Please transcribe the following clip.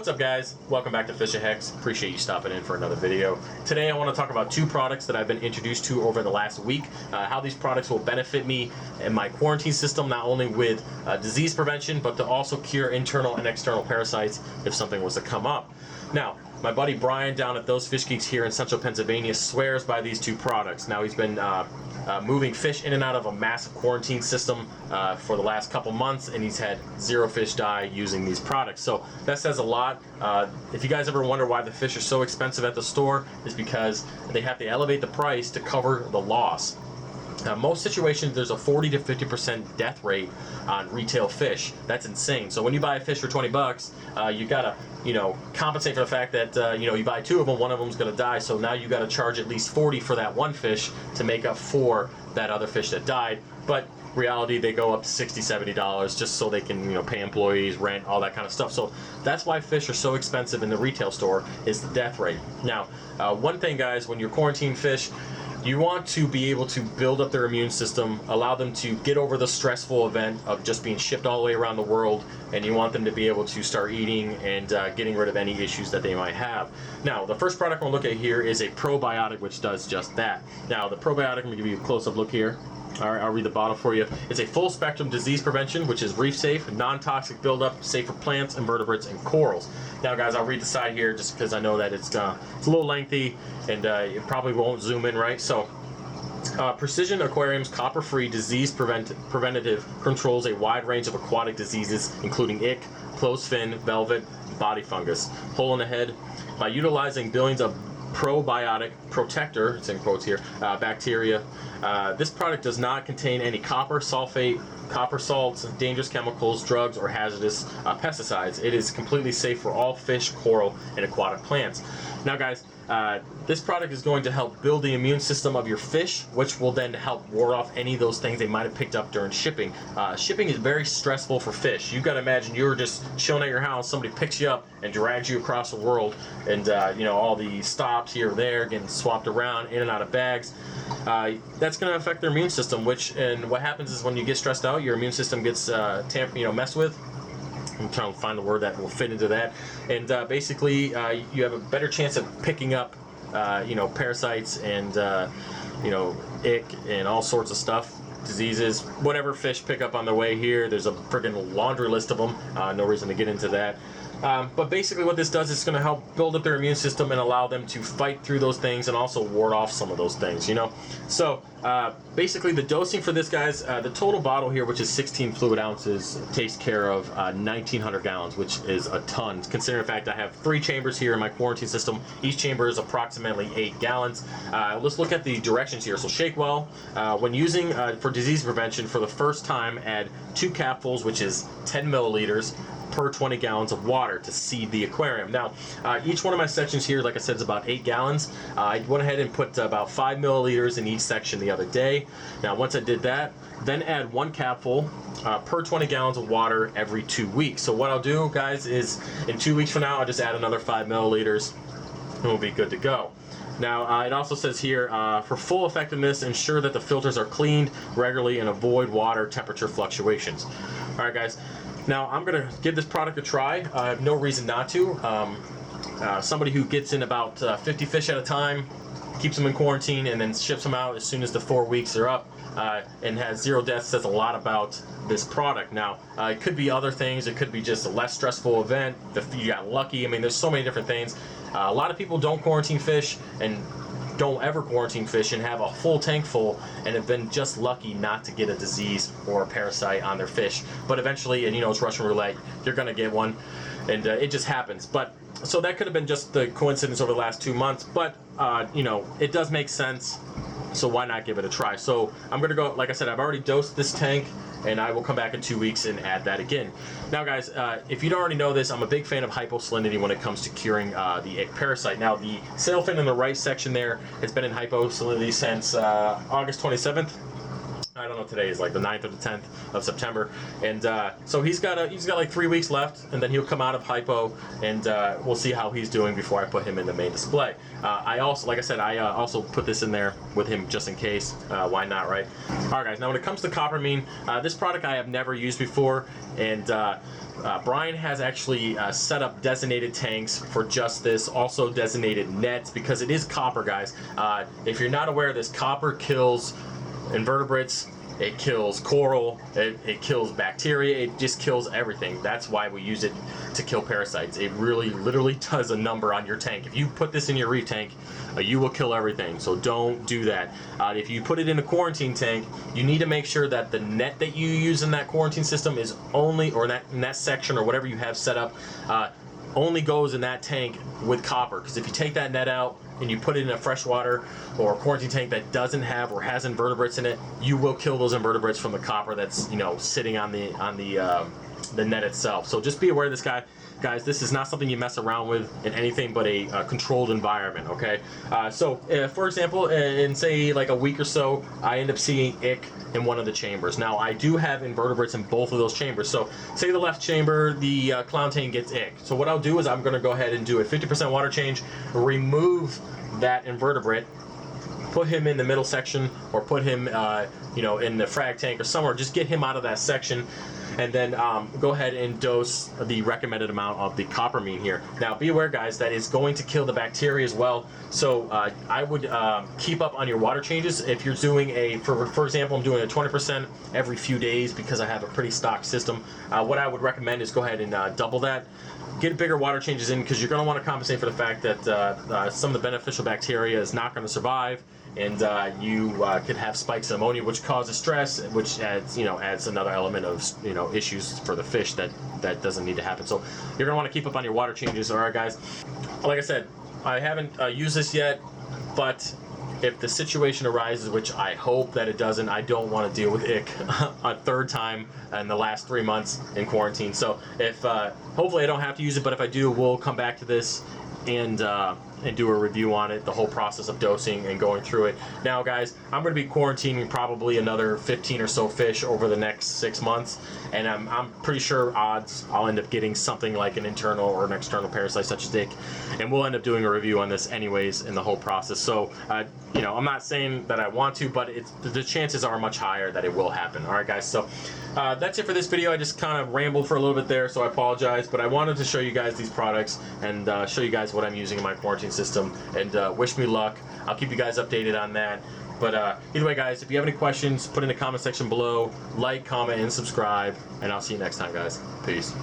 What's up, guys? Welcome back to FishOfHex. Appreciate you stopping in for another video. Today I want to talk about two products that I've been introduced to over the last week, how these products will benefit me in my quarantine system, not only with disease prevention, but to also cure internal and external parasites if something was to come up. Now, my buddy Brian down at Those Fish Geeks here in central Pennsylvania swears by these two products. Now, he's been moving fish in and out of a massive quarantine system for the last couple months, and he's had 0 fish die using these products. So that says a lot. If you guys ever wonder why the fish are so expensive at the store, it's because they have to elevate the price to cover the loss. Most situations, there's a 40 to 50% death rate on retail fish. That's insane. So when you buy a fish for 20 bucks, you gotta, compensate for the fact that, you buy 2 of them, one of them's gonna die. So now you gotta charge at least 40 for that one fish to make up for that other fish that died. But reality, they go up to $60, $70 just so they can, pay employees, rent, all that kind of stuff. So that's why fish are so expensive in the retail store, is the death rate. Now, one thing, guys, when you're quarantining fish, you want to be able to build up their immune system, allow them to get over the stressful event of just being shipped all the way around the world, and you want them to be able to start eating and getting rid of any issues that they might have. Now, the first product we'll look at here is a probiotic, which does just that. Now, the probiotic, I'm going to give you a close-up look here. All right, I'll read the bottle for you. It's a full spectrum disease prevention, which is reef safe, non-toxic buildup, safe for plants, invertebrates, and corals. Now, guys, I'll read the side here just because I know that it's a little lengthy and it probably won't zoom in right. So, Precision Aquarium's copper-free disease preventative controls a wide range of aquatic diseases, including ick, closed fin, velvet, body fungus, hole in the head. By utilizing billions of probiotic protector, it's in quotes here, bacteria. This product does not contain any copper, sulfate, copper salts, dangerous chemicals, drugs, or hazardous pesticides. It is completely safe for all fish, coral, and aquatic plants. Now, guys, this product is going to help build the immune system of your fish, which will then help ward off any of those things they might have picked up during shipping. Shipping is very stressful for fish. You've got to imagine you're just chilling at your house, somebody picks you up and drags you across the world, and all the stops here or there, getting swapped around, in and out of bags. That's going to affect their immune system, and what happens is when you get stressed out, your immune system gets messed with. I'm trying to find the word that will fit into that. And basically, you have a better chance of picking up, parasites and, ick and all sorts of stuff, diseases, whatever fish pick up on their way here. There's a freaking laundry list of them. No reason to get into that. But basically what this does is going to help build up their immune system and allow them to fight through those things and also ward off some of those things, So basically the dosing for this, guys, the total bottle here, which is 16 fluid ounces, takes care of 1,900 gallons, which is a ton. Considering the fact I have 3 chambers here in my quarantine system, each chamber is approximately 8 gallons. Let's look at the directions here. So shake well. When using for disease prevention for the first time, add 2 capfuls, which is 10 milliliters, per 20 gallons of water to seed the aquarium. Now, each one of my sections here, like I said, is about 8 gallons. I went ahead and put about 5 milliliters in each section the other day. Now, once I did that, then add 1 capful per 20 gallons of water every 2 weeks. So what I'll do, guys, is in 2 weeks from now, I'll just add another 5 milliliters and we'll be good to go. Now, it also says here, for full effectiveness, ensure that the filters are cleaned regularly and avoid water temperature fluctuations. All right, guys. Now, I'm going to give this product a try. I have no reason not to. Somebody who gets in about 50 fish at a time, keeps them in quarantine, and then ships them out as soon as the 4 weeks are up, and has 0 deaths, says a lot about this product. Now, it could be other things. It could be just a less stressful event. If you got lucky. I mean, there's so many different things. A lot of people don't quarantine fish and don't ever quarantine fish and have a full tank full and have been just lucky not to get a disease or a parasite on their fish. But eventually, and it's Russian roulette, you're going to get one, and it just happens. But so that could have been just the coincidence over the last 2 months, but it does make sense. So why not give it a try? So I'm going to go, like I said, I've already dosed this tank, and I will come back in 2 weeks and add that again. Now, guys, if you don't already know this, I'm a big fan of hyposalinity when it comes to curing the ick parasite. Now, the sailfin in the right section there has been in hyposalinity since August 27th. I don't know, today is like the 9th or the 10th of September, and so he's got like 3 weeks left, and then he'll come out of hypo, and we'll see how he's doing before I put him in the main display. I also, like I said, I also put this in there with him just in case. Why not, right? All right, guys. Now when it comes to Cupramine, this product I have never used before, and Brian has actually set up designated tanks for just this, also designated nets, because it is copper, guys. If you're not aware of this, copper kills invertebrates, it kills coral, it kills bacteria, it just kills everything. That's why we use it to kill parasites. It really literally does a number on your tank. If you put this in your reef tank, you will kill everything, so don't do that. If you put it in a quarantine tank, you need to make sure that the net that you use in that quarantine system is only, or in that section or whatever you have set up, only goes in that tank with copper. Because if you take that net out and you put it in a freshwater or a quarantine tank that doesn't have or has invertebrates in it, you will kill those invertebrates from the copper that's, you know, sitting on the net itself. So just be aware of this, guys. This is not something you mess around with in anything but a controlled environment, okay? So for example, in say like a week or so, I end up seeing ick in one of the chambers. Now I do have invertebrates in both of those chambers. So say the left chamber, the clown tank gets ick. So what I'll do is I'm gonna go ahead and do a 50% water change, remove that invertebrate, put him in the middle section, or put him you know, in the frag tank or somewhere. Just get him out of that section, and then go ahead and dose the recommended amount of the Cupramine here. Now be aware, guys, that it's going to kill the bacteria as well, so I would keep up on your water changes. If you're doing a, for example, I'm doing a 20% every few days because I have a pretty stocked system. What I would recommend is go ahead and double that. Get bigger water changes in, because you're going to want to compensate for the fact that some of the beneficial bacteria is not going to survive, and you could have spikes in ammonia, which causes stress, which adds another element of, you know, issues for the fish that doesn't need to happen. So you're going to want to keep up on your water changes. All right, guys. Like I said, I haven't used this yet, but if the situation arises, which I hope that it doesn't, I don't want to deal with ick a third time in the last 3 months in quarantine. So if hopefully I don't have to use it, but if I do, we'll come back to this and do a review on it, the whole process of dosing and going through it. Now, guys, I'm going to be quarantining probably another 15 or so fish over the next 6 months, and I'm pretty sure odds I'll end up getting something like an internal or an external parasite such as ick, and we'll end up doing a review on this anyways in the whole process. So you know, I'm not saying that I want to, but the chances are much higher that it will happen. All right, guys, so that's it for this video. I just kind of rambled for a little bit there, so I apologize, but I wanted to show you guys these products and show you guys what I'm using in my quarantine system, and wish me luck. I'll keep you guys updated on that. But either way, guys, if you have any questions, put in the comment section below. Like, comment, and subscribe, and I'll see you next time, guys. Peace.